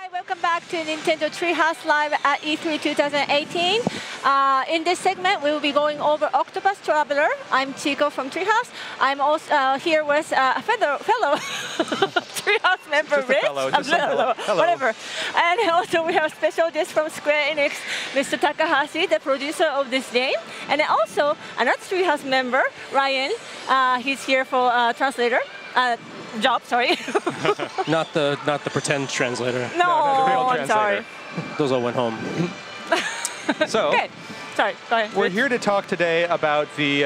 Hi, welcome back to Nintendo Treehouse Live at E3 2018. In this segment, we will be going over Octopath Traveler. I'm Chico from Treehouse. I'm also here with a fellow Treehouse member, Just Rich. Hello. Whatever. And also we have a special guest from Square Enix, Mr. Takahashi, the producer of this game. And then also another Treehouse member, Ryan. He's here for translator. Job, sorry. not the pretend translator. No, the real I'm sorry. Those all went home. So, okay. Sorry, go ahead. we're here to talk today about the,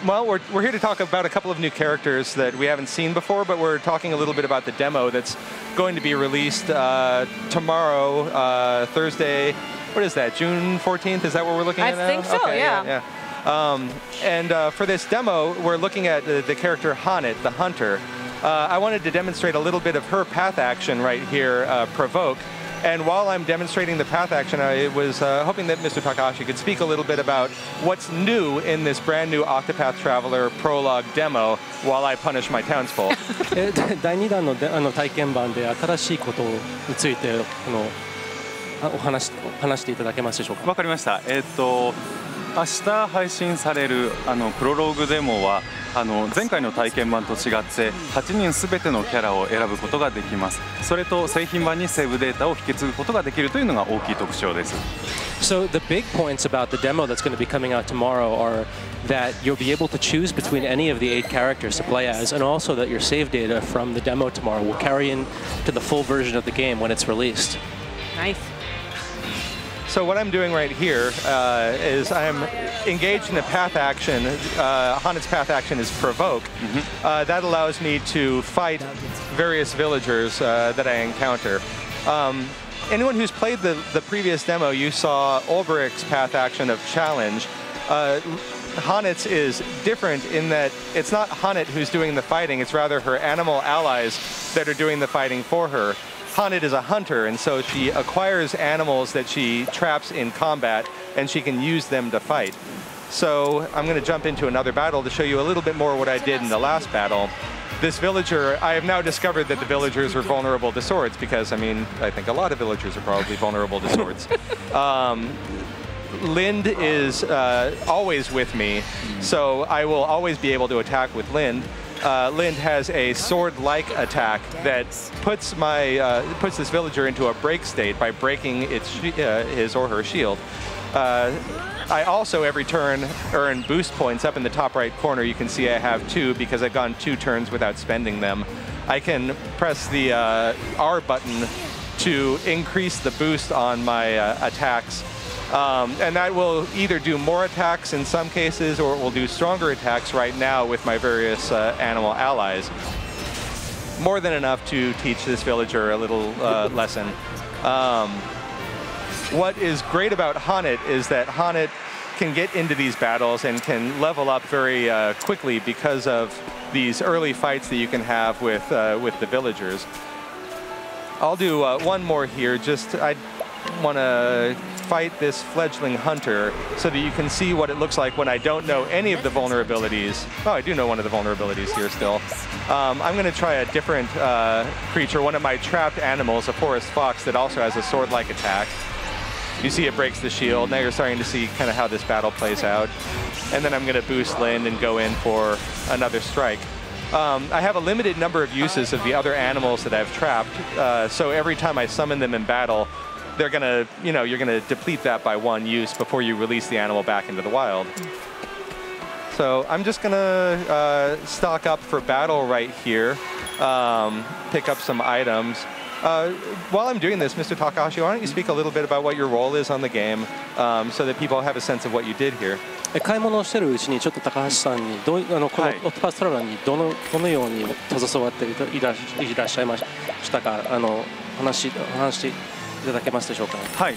well, we're here to talk about a couple of new characters that we haven't seen before, but we're talking a little bit about the demo that's going to be released tomorrow, Thursday. What is that, June 14th? Is that what we're looking at now? I think so, okay, yeah. And for this demo, we're looking at the character Hanit, the hunter. I wanted to demonstrate a little bit of her path action right here, Provoke. And while I'm demonstrating the path action, I was hoping that Mr. Takahashi could speak a little bit about what's new in this brand new Octopath Traveler prologue demo while I punish my townsfolk. 第2弾の体験版で新しいことについて話していただけますでしょうか。わかりました。明日配信されるプロローグデモは前回の体験版と違って8人すべてのキャラを選ぶことができます。それと製品版にセーブデータを引き継ぐことができるというのが大きい特徴です。So the big points about the demo that's going to be coming out tomorrow are that you'll be able to choose between any of the 8 characters to play as, and also that your save data from the demo tomorrow will carry into the full version of the game when it's released. Nice. So what I'm doing right here is I'm engaged in a path action. Hanit's path action is Provoke. That allows me to fight various villagers that I encounter. Anyone who's played the previous demo, you saw Ulbricht's path action of Challenge. Hanit's is different in that it's not Hanit who's doing the fighting, it's rather her animal allies that are doing the fighting for her. Hanit is a hunter, and so she acquires animals that she traps in combat, and she can use them to fight. So I'm going to jump into another battle to show you a little bit more what I did in the last battle. This villager, I have now discovered that the villagers are vulnerable to swords, because, I mean, I think a lot of villagers are probably vulnerable to swords. Lind is always with me, so I will always be able to attack with Lind. Lind has a sword-like attack that puts this villager into a break state by breaking his or her shield. I also, every turn, earn boost points up in the top right corner. You can see I have 2 because I've gone 2 turns without spending them. I can press the R button to increase the boost on my attacks. And that will either do more attacks in some cases, or it will do stronger attacks right now with my various animal allies. More than enough to teach this villager a little lesson. What is great about Hanit is that Hanit can get into these battles and can level up very quickly because of these early fights that you can have with the villagers. I'll do one more here. I want to fight this fledgling hunter so that you can see what it looks like when I don't know any of the vulnerabilities. Oh, I do know one of the vulnerabilities here still. I'm going to try a different creature, one of my trapped animals, a forest fox that also has a sword-like attack. You see it breaks the shield. Now you're starting to see kind of how this battle plays out. And then I'm going to boost Lind and go in for another strike. I have a limited number of uses of the other animals that I've trapped, so every time I summon them in battle, they're gonna, you're gonna deplete that by 1 use before you release the animal back into the wild. So I'm just gonna stock up for battle right here, pick up some items. While I'm doing this, Mr. Takahashi, why don't you speak a little bit about what your role is on the game, so that people have a sense of what you did here. 買い物をしてるうちにちょっと高橋さんにこのオクトパストラベラーにどのように携わっていらっしゃいましたか、話していただけますでしょうか。はい、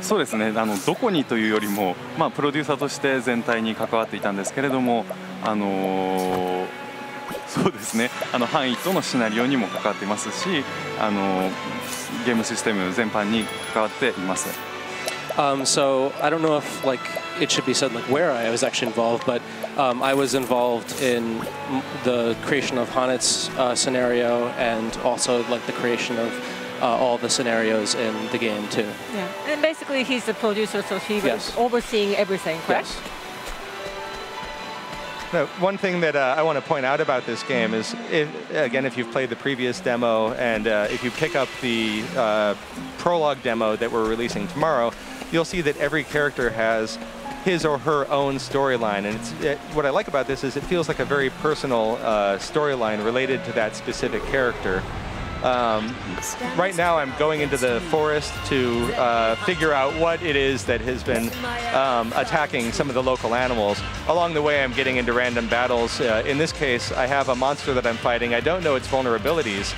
そうですね。どこにというよりも、プロデューサーとして全体に関わっていたんですけれども、そうですね。範囲とのシナリオにも関わっていますし、ゲームシステム全般に関わっています。So I don't know if it should be said like where I was actually involved, but I was involved in the creation of Hanet's scenario and also like the creation of all the scenarios in the game too. Yeah, and basically he's the producer, so he was Yes. overseeing everything, correct? Yes. Now, one thing that I want to point out about this game is, if you've played the previous demo and if you pick up the prologue demo that we're releasing tomorrow, you'll see that every character has his or her own storyline. And what I like about this is it feels like a very personal storyline related to that specific character. Right now I'm going into the forest to figure out what it is that has been attacking some of the local animals. Along the way I'm getting into random battles. In this case I have a monster that I'm fighting. I don't know its vulnerabilities.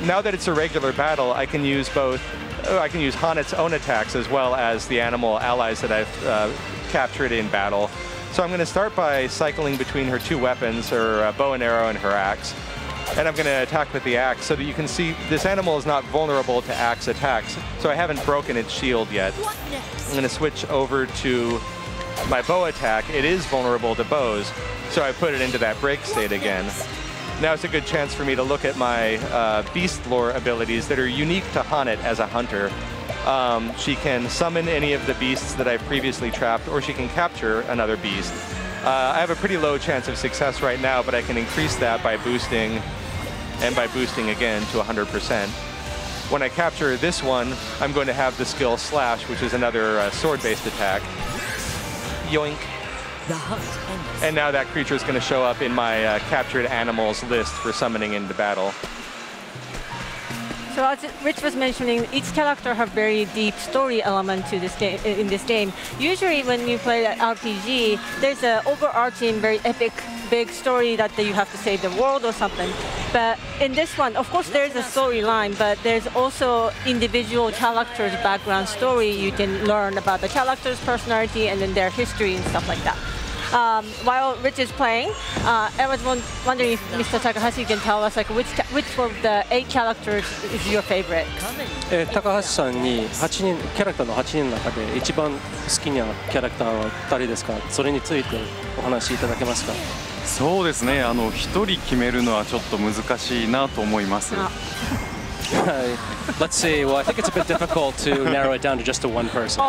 Now that it's a regular battle, I can use Hanet's own attacks as well as the animal allies that I've captured in battle. So I'm going to start by cycling between her two weapons, her bow and arrow and her axe. And I'm going to attack with the axe so that you can see this animal is not vulnerable to axe attacks. So I haven't broken its shield yet. I'm going to switch over to my bow attack. It is vulnerable to bows, so I put it into that break state again. Now it's a good chance for me to look at my beast lore abilities that are unique to Hanet as a hunter. She can summon any of the beasts that I've previously trapped, or she can capture another beast. I have a pretty low chance of success right now, but I can increase that by boosting, and by boosting again to 100%. When I capture this one, I'm going to have the skill Slash, which is another sword-based attack. Yoink. And now that creature is going to show up in my captured animals list for summoning into battle. So as Rich was mentioning, each character have very deep story element to this game. In this game, usually when you play an RPG, there's an overarching, very epic, big story that you have to save the world or something. But in this one, of course, there's a storyline, but there's also individual characters' background story. You can learn about the character's personality and then their history and stuff like that. While Rich is playing, I was wondering if Mr. Takahashi can tell us like which of the 8 characters is your favorite? 高橋さんにキャラクターの8人の中で一番好きなキャラクターは誰ですか？それについてお話しいただけますか？そうですね、一人決めるのはちょっと難しいなと思います。Let's see. Well, I think it's a bit difficult to narrow it down to just to one person.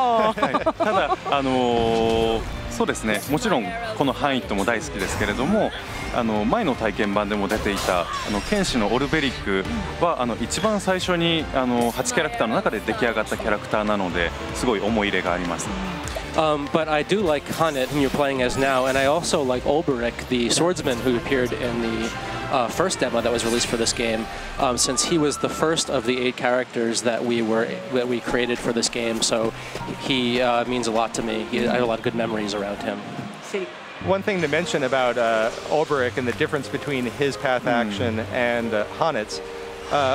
ただそうですね、もちろんこのハイントも大好きですけれども、前の体験版でも出ていた剣士のオルベリックは一番最初に8キャラクターの中で出来上がったキャラクターなのですごい思い入れがあります。But I do like Hanet, whom you're playing as now, and I also like Olberic, the swordsman who appeared in the first demo that was released for this game, since he was the first of the 8 characters that we created for this game. So he means a lot to me. I have a lot of good memories around him. One thing to mention about Olberic and the difference between his path action and Hanet's.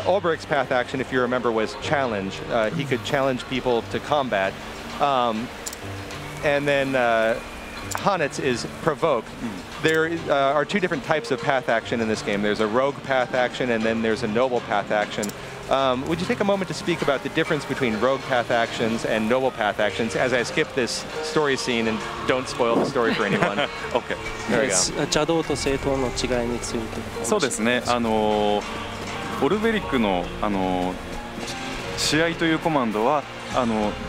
Olberic's path action, if you remember, was challenge. He could challenge people to combat. And then Hanet's is provoke. There are 2 different types of path action in this game. There's a rogue path action and then there's a noble path action. Would you take a moment to speak about the difference between rogue path actions and noble path actions as I skip this story scene and don't spoil the story for anyone? Okay. There we go. 邪道と正当の違いについて。そうですね、オルベリックの試合というコマンドは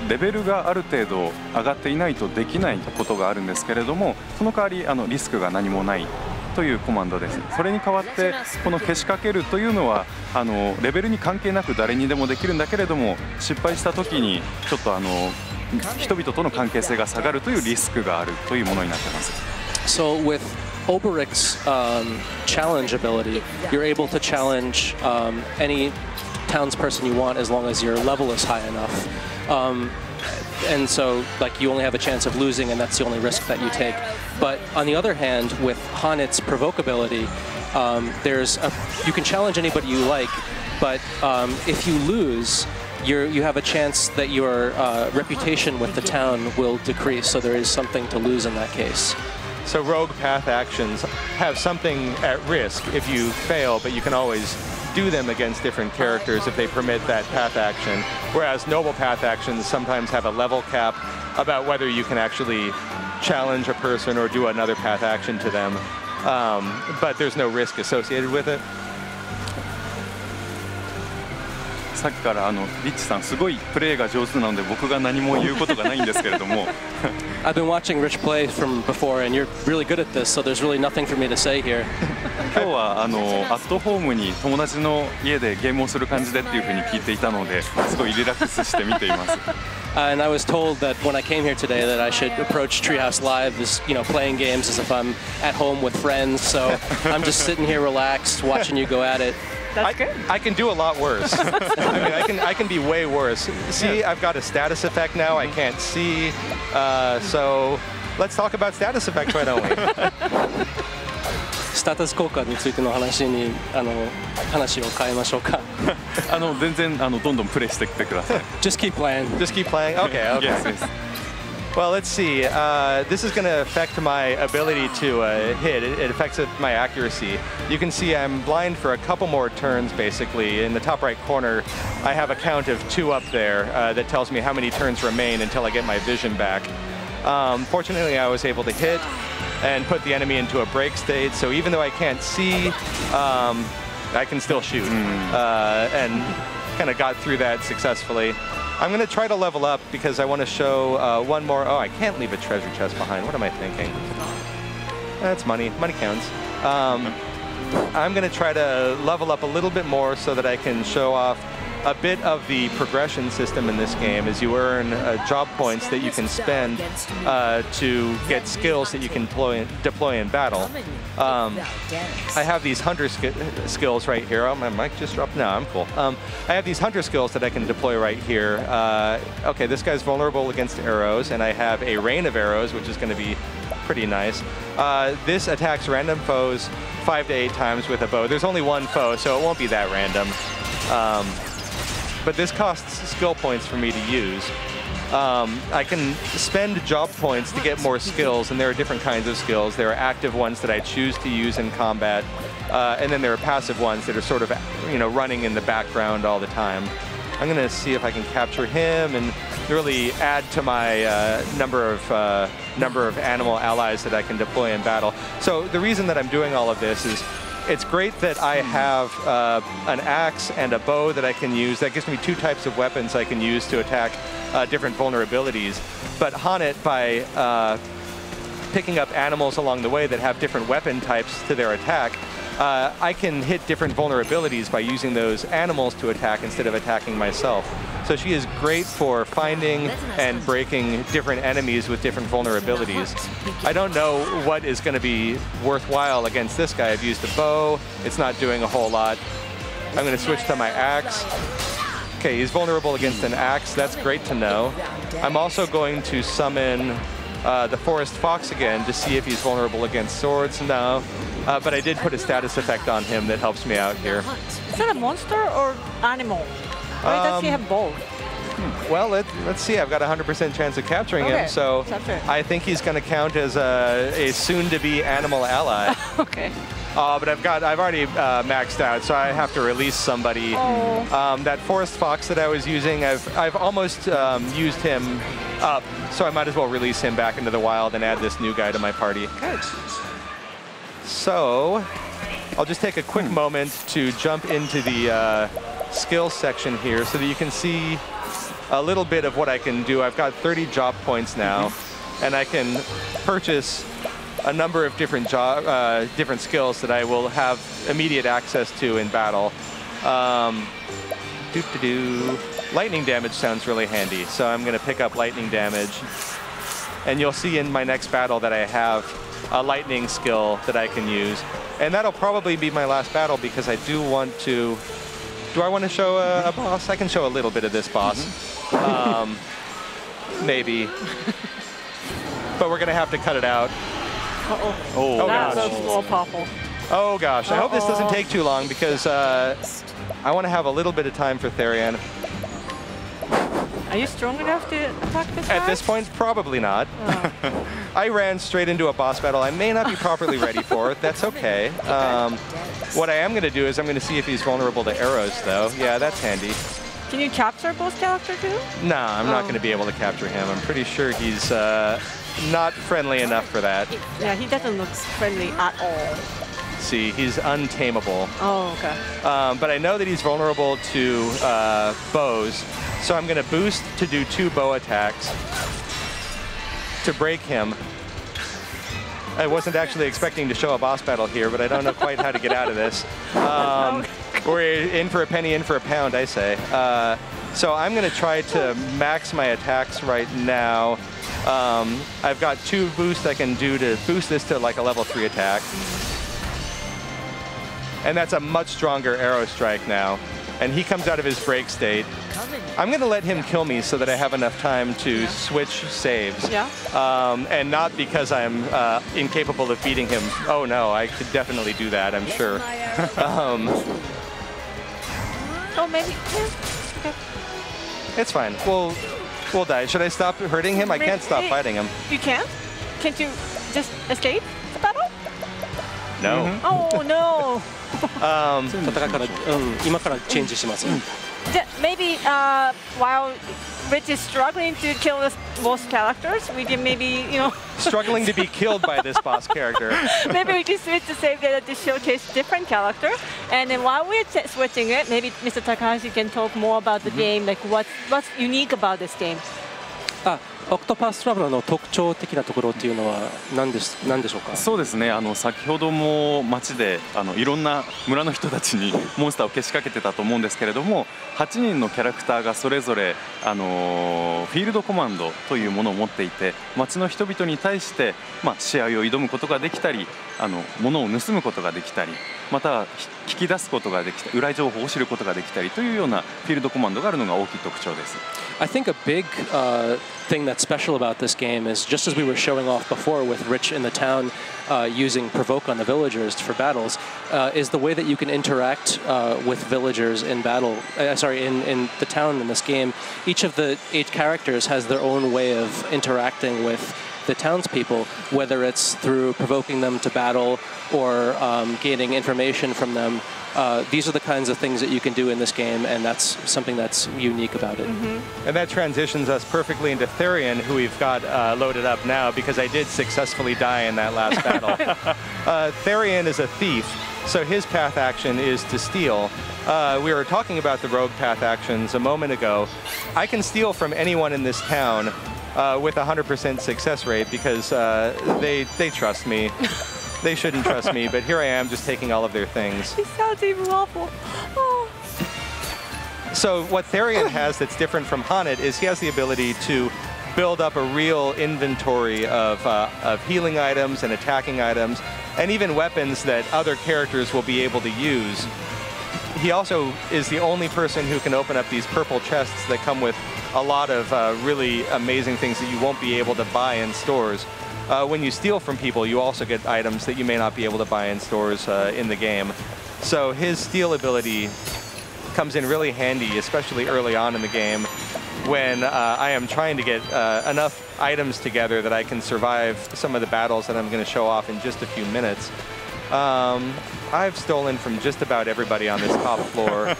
レベルがある程度上がっていないとできないことがあるんですけれども、その代わりリスクが何もないというコマンドです。それに代わってこのけしかけるというのはレベルに関係なく誰にでもできるんだけれども、失敗した時にちょっと人々との関係性が下がるというリスクがあるというものになっています。So with Olberic's challenge ability, you're able to challenge any townsperson you want as long as your level is high enough. And so, like, you only have a chance of losing, and that's the only risk that you take. But on the other hand, with Hanet's provoke ability, you can challenge anybody you like, but if you lose, you have a chance that your reputation with the town will decrease. So there is something to lose in that case. So rogue path actions have something at risk if you fail, but you can always do them against different characters if they permit that path action. Whereas noble path actions sometimes have a level cap about whether you can actually challenge a person or do another path action to them. But there's no risk associated with it. さっきからリッチさんすごいプレーが上手なので僕が何も言うことがないんですけれども I've been watching Rich play from before, and you're really good at this, so there's really nothing for me to say here. 今日はアットホームに友達の家でゲームをする感じでっていうふうに聞いていたのですごいリラックスして見ています。And I was told that when I came here today that I should approach Treehouse Live as, playing games as if I'm at home with friends. So I'm just sitting here relaxed, watching you go at it. That's good. I can do a lot worse. I mean, I can be way worse. See, I've got a status effect now. I can't see. So let's talk about status effects, why don't we? スタータス効果についての話に話を変えましょうか。全然どんどんプレイしてきてください。Just keep playing. Just keep playing? Okay, okay. Yes. Well, let's see. This is going to affect my ability to hit. It affects my accuracy. You can see I'm blind for a couple more turns, basically. In the top right corner, I have a count of 2 up there that tells me how many turns remain until I get my vision back. Fortunately, I was able to hit and put the enemy into a break state, so even though I can't see, I can still shoot. And kind of got through that successfully. I'm going to try to level up because I want to show one more. Oh, I can't leave a treasure chest behind. What am I thinking? That's money. Money counts. I'm going to try to level up a little bit more so that I can show off a bit of the progression system in this game, as you earn job points that you can spend to get skills that you can deploy in battle. I have these hunter skills right here. Oh, my mic just dropped. No, I'm cool. I have these hunter skills that I can deploy right here. Okay, this guy's vulnerable against arrows, and I have a rain of arrows, which is going to be pretty nice. This attacks random foes 5 to 8 times with a bow. There's only one foe, so it won't be that random. But this costs skill points for me to use. I can spend job points to get more skills, and there are different kinds of skills. There are active ones that I choose to use in combat, and then there are passive ones that are sort of, running in the background all the time. I'm going to see if I can capture him and really add to my number of animal allies that I can deploy in battle. So the reason that I'm doing all of this is it's great that I have an axe and a bow that I can use. That gives me 2 types of weapons I can use to attack different vulnerabilities. But Hanet, by picking up animals along the way that have different weapon types to their attack, I can hit different vulnerabilities by using those animals to attack instead of attacking myself. So she is great for finding and breaking different enemies with different vulnerabilities. I don't know what is going to be worthwhile against this guy. I've used a bow. It's not doing a whole lot. I'm going to switch to my axe. Okay, he's vulnerable against an axe. That's great to know. I'm also going to summon the forest fox again to see if he's vulnerable against swords. No. But I did put a status effect on him that helps me out here. Is that a monster or animal? Or does he have both? Well, let's see. I've got a 100% chance of capturing him, so I think he's going to count as a soon-to-be animal ally. Okay. But I've already maxed out, so I have to release somebody. That forest fox that I was using, I've almost used him up, so I might as well release him back into the wild and add this new guy to my party. Good. So I'll just take a quick moment to jump into the skills section here so that you can see a little bit of what I can do. I've got 30 job points now, and I can purchase a number of different skills that I will have immediate access to in battle. Lightning damage sounds really handy, so I'm going to pick up lightning damage. And you'll see in my next battle that I have a lightning skill that I can use. And that'll probably be my last battle because I do want to... Do I want to show a boss? I can show a little bit of this boss. Maybe. But we're going to have to cut it out. Oh That's gosh. a small popple. Oh gosh. I hope this doesn't take too long because I want to have a little bit of time for Therian. Are you strong enough to attack this guy? At this point, probably not. Oh. I ran straight into a boss battle I may not be properly ready for. That's okay. What I am going to do is I'm going to see if he's vulnerable to arrows, though. Yeah, that's handy. Can you capture both characters too? Nah, I'm not going to be able to capture him. I'm pretty sure he's not friendly enough for that. Yeah, he doesn't look friendly at all. See, he's untamable. Oh, okay. But I know that he's vulnerable to bows, so I'm going to boost to do 2 bow attacks to break him. I wasn't actually expecting to show a boss battle here, but I don't know quite how to get out of this. We're in for a penny, in for a pound, I say. So I'm going to try to max my attacks right now. I've got 2 boosts I can do to boost this to like a level 3 attack. And that's a much stronger arrow strike now. And he comes out of his break state. I'm going to let him kill me so that I have enough time to switch saves. Yeah. And not because I'm incapable of beating him. Oh no, I could definitely do that, I'm sure. Oh, maybe. Yeah. Okay. It's fine. We'll die. Should I stop hurting him? I can't stop fighting him. You can't? Can't you just escape the battle? No. Oh, no. 戦いから、今からチェンジします。Maybe while Rich is struggling to kill this boss characters, we can maybe, Struggling to be killed by this boss character. maybe we can switch to save data to showcase different character. And then while we're switching it, maybe Mr. Takahashi can talk more about the game, like what's unique about this game. Octopath Traveler の特徴的なところっていうのは何でしょうか。そうですね。先ほども街でいろんな村の人たちにモンスターをけしかけてたと思うんですけれども、8人のキャラクターがそれぞれフィールドコマンドというものを持っていて、街の人々に対して試合を挑むことができたり、物を盗むことができたり、または聞き出すことができたり、裏情報を知ることができたりというようなフィールドコマンドがあるのが大きい特徴です。I think a big thing that's special about this game is, just as we were showing off before with Rich in the town using Provoke on the villagers for battles, is the way that you can interact with villagers in battle. In the town in this game. Each of the 8 characters has their own way of interacting with the townspeople, whether it's through provoking them to battle or gaining information from them. These are the kinds of things that you can do in this game, and that's something that's unique about it. And that transitions us perfectly into Therion, who we've got loaded up now, because I did successfully die in that last battle. Therion is a thief, so his path action is to steal. We were talking about the rogue path actions a moment ago. I can steal from anyone in this town with a 100% success rate because they trust me. They shouldn't trust me, but here I am just taking all of their things. It sounds even awful. Oh. So what Therion has that's different from Haunted is he has the ability to build up a real inventory of healing items and attacking items, and even weapons that other characters will be able to use. He also is the only person who can open up these purple chests that come with a lot of really amazing things that you won't be able to buy in stores. When you steal from people, you also get items that you may not be able to buy in stores in the game. So his steal ability comes in really handy, especially early on in the game, when I am trying to get enough items together that I can survive some of the battles that I'm going to show off in just a few minutes. I've stolen from just about everybody on this top floor.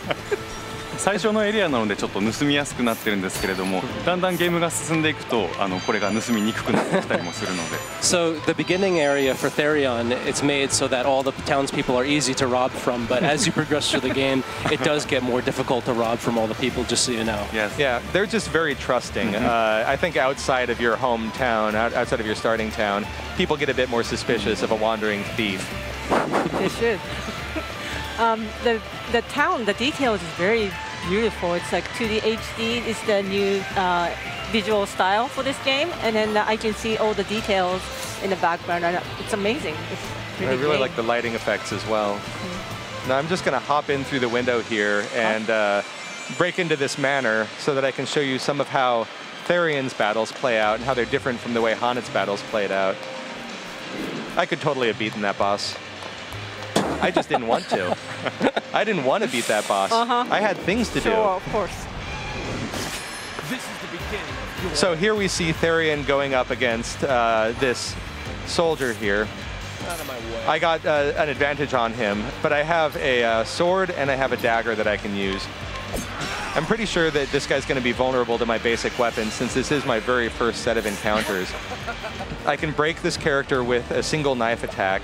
最初のエリアなのでちょっと盗みやすくなってるんですけれども、だんだんゲームが進んでいくとこれが盗みにくくなってきたりもするので。So the beginning area for Therion, it's made so that all the townspeople are easy to rob from, but as you progress through the game, it does get more difficult to rob from all the people, just so you know. Yes. Yeah, they're just very trusting. I think outside of your hometown, outside of your starting town, people get a bit more suspicious of a wandering thief. They should. The town, the details is very beautiful. It's like 2D HD is the new visual style for this game, and then I can see all the details in the background. And it's amazing. It's I really like the lighting effects as well. Now I'm just going to hop in through the window here and break into this manor so that I can show you some of how Therion's battles play out and how they're different from the way Honnet's battles played out. I could totally have beaten that boss. I just didn't want to. I didn't want to beat that boss. I had things to do. Sure, of course. So here we see Therian going up against this soldier here. I got an advantage on him, but I have a sword and I have a dagger that I can use. I'm pretty sure that this guy's going to be vulnerable to my basic weapon since this is my very first set of encounters. I can break this character with a single knife attack,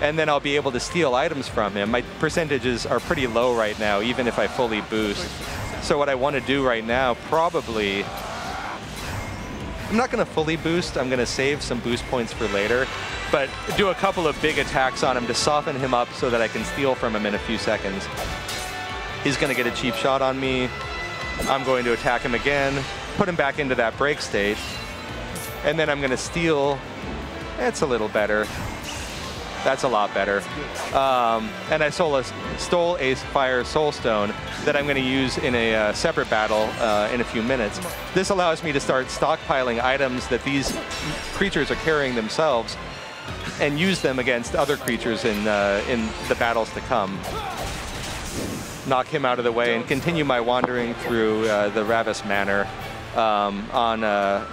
and then I'll be able to steal items from him. My percentages are pretty low right now, even if I fully boost. So what I want to do right now, probably, I'm not going to fully boost. I'm going to save some boost points for later, but do a couple of big attacks on him to soften him up so that I can steal from him in a few seconds. He's going to get a cheap shot on me. I'm going to attack him again, put him back into that break state, and then I'm going to steal. It's a little better. That's a lot better. And I stole a Fire Soul Stone that I'm going to use in a separate battle in a few minutes. This allows me to start stockpiling items that these creatures are carrying themselves and use them against other creatures in the battles to come. Knock him out of the way and continue my wandering through the Ravis Manor on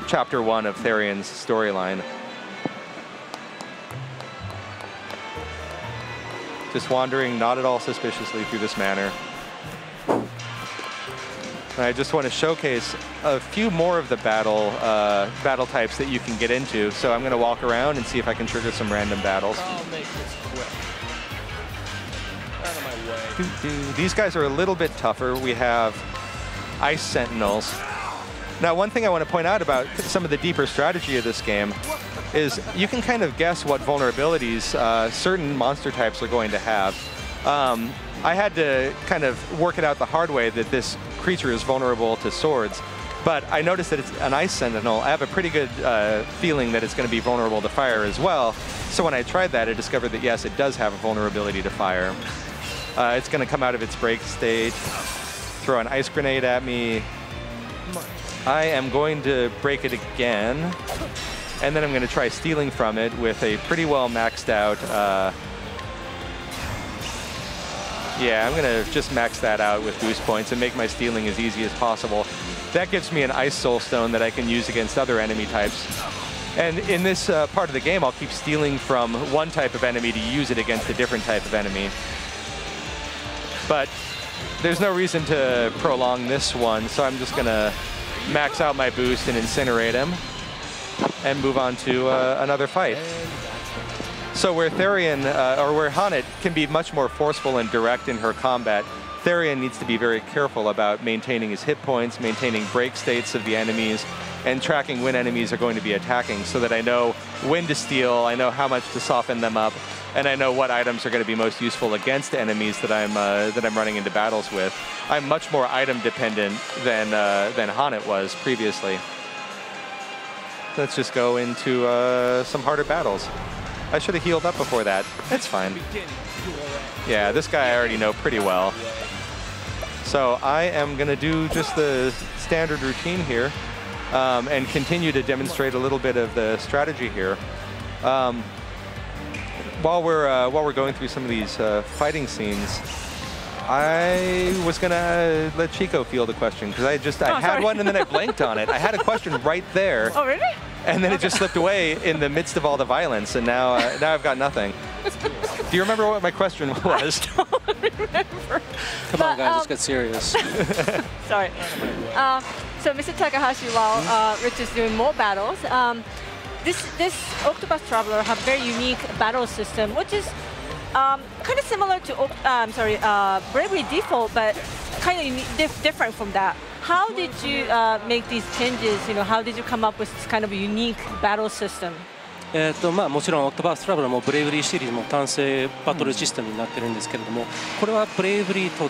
Chapter 1 of Therian's storyline. Just wandering not at all suspiciously through this manor. And I just want to showcase a few more of the battle types that you can get into. So I'm going to walk around and see if I can trigger some random battles. I'll make this quick. Out of my way. These guys are a little bit tougher. We have Ice Sentinels. Now, one thing I want to point out about some of the deeper strategy of this game is you can kind of guess what vulnerabilities certain monster types are going to have. I had to kind of work it out the hard way that this creature is vulnerable to swords, but I noticed that it's an Ice Sentinel. I have a pretty good feeling that it's going to be vulnerable to fire as well. So when I tried that, I discovered that yes, it does have a vulnerability to fire. It's going to come out of its break state, throw an ice grenade at me. I am going to break it again, and then I'm going to try stealing from it with a pretty well maxed out. Yeah, I'm going to just max that out with boost points and make my stealing as easy as possible. That gives me an Ice Soul Stone that I can use against other enemy types. And in this part of the game, I'll keep stealing from one type of enemy to use it against a different type of enemy. But there's no reason to prolong this one, so I'm just going to max out my boost and incinerate him and move on to another fight. So where Therian, or where Hanit can be much more forceful and direct in her combat, Therian needs to be very careful about maintaining his hit points, maintaining break states of the enemies, and tracking when enemies are going to be attacking so that I know when to steal, I know how much to soften them up, and I know what items are going to be most useful against enemies that I'm running into battles with. I'm much more item dependent than Hanit was previously. Let's just go into some harder battles. I should have healed up before that. It's fine. Yeah, this guy I already know pretty well. So I am going to do just the standard routine here and continue to demonstrate a little bit of the strategy here. While we're going through some of these fighting scenes, I was going to let Chico field the question because I had one and then I blanked on it. I had a question right there. Oh, really? And then it just slipped away in the midst of all the violence, and now I've got nothing. Do you remember what my question was? I don't remember. Come on, guys, let's get serious. Sorry. So, Mr. Takahashi, while Rich is doing more battles, this Octopath Traveler have very unique battle system, which is kind of similar to Bravery Default, but kind of different from that. How did you make these changes? You know, how did you come up with this kind of unique battle system? もちろん Octopath Traveler も Bravery シリーズも単性バトルシステムになってるんですけれども、これは Bravery と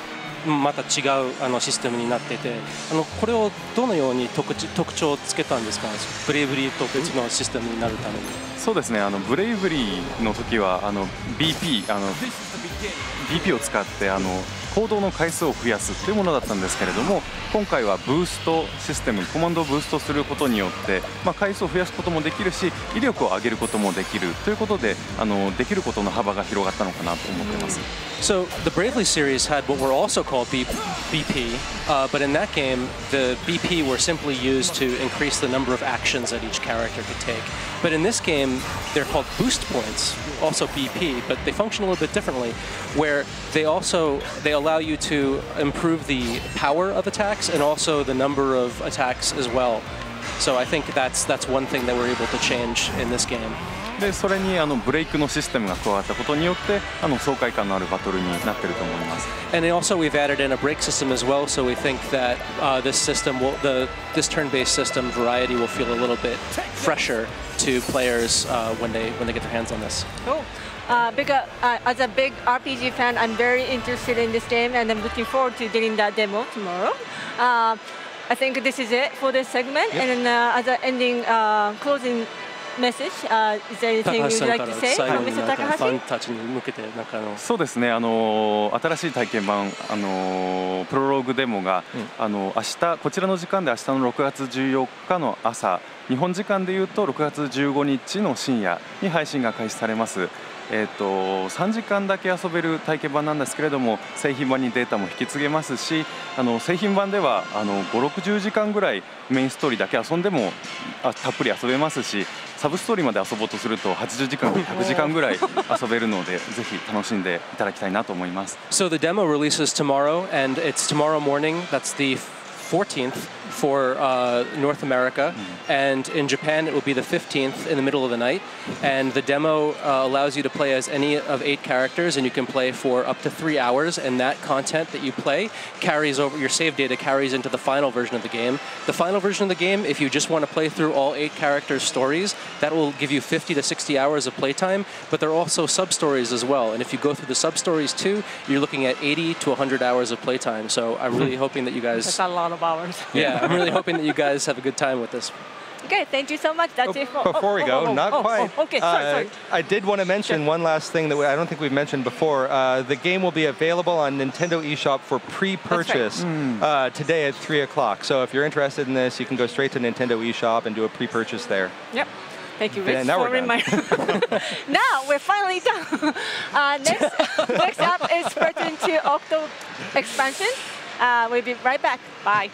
また違うシステムになっていて、これをどのように特徴をつけたんですか、Bravery と別のシステムになるために。そうですね、Bravery の時はBP を使って行動の回数を増やすというものだったんですけれども、今回はブーストシステム、コマンドをブーストすることによって、回数を増やすこともできるし、威力を上げることもできるということで、できることの幅が広がったのかなと思っています。So the Bravely series had what were also called BP, but in that game, the BP were simply used to increase the number of actions that each character could take. But in this game, they're called boost points, also BP, but they function a little bit differently, where they allow you to improve the power of attacks and also the number of attacks as well. So I think that's one thing that we're able to change in this game. でそれにブレイクのシステムが加わったことによって爽快感のあるバトルになっていると思います。And also we've added in a break system as well, so we think that this turn-based system variety will feel a little bit fresher to players when they get their hands on this. Cool. Because as a big RPG fan, I'm very interested in this game, and I'm looking forward to getting that demo tomorrow. I think this is it for this segment, and as an ending closing message, is there anything you'd like to say from Mr. Takahashi? そうですね、新しい体験版、プロローグデモが、明日こちらの時間で明日の6月14日の朝、日本時間でいうと6月15日の深夜に配信が開始されます。3時間だけ遊べる体験版なんですけれども、製品版にデータも引き継げますし、製品版では5、60時間ぐらいメインストーリーだけ遊んでもたっぷり遊べますし、サブストーリーまで遊ぼうとすると80時間から100時間ぐらい遊べるので、ぜひ楽しんでいただきたいなと思います。So the demo releases tomorrow, and it's tomorrow morning. That's the 14th for North America, and in Japan it will be the 15th in the middle of the night. And the demo allows you to play as any of 8 characters, and you can play for up to 3 hours. And that content that you play carries over, your save data carries into the final version of the game. The final version of the game, if you just want to play through all 8 characters' stories, that will give you 50 to 60 hours of playtime. But there are also sub-stories as well. And if you go through the sub-stories too, you're looking at 80 to 100 hours of playtime. So I'm really hoping that you guys... That's a lot of hours. Yeah, I'm really hoping that you guys have a good time with this. Okay, thank you so much. That's it for... Before we go, not quite. Okay, sorry. I did want to mention one last thing that I don't think we've mentioned before. The game will be available on Nintendo eShop for pre-purchase today at 3 o'clock. So if you're interested in this, you can go straight to Nintendo eShop and do a pre-purchase there. Yep. Thank you, Rich, now for reminding. Now we're finally done. Next up is Splatoon 2 Octo expansion. We'll be right back. Bye.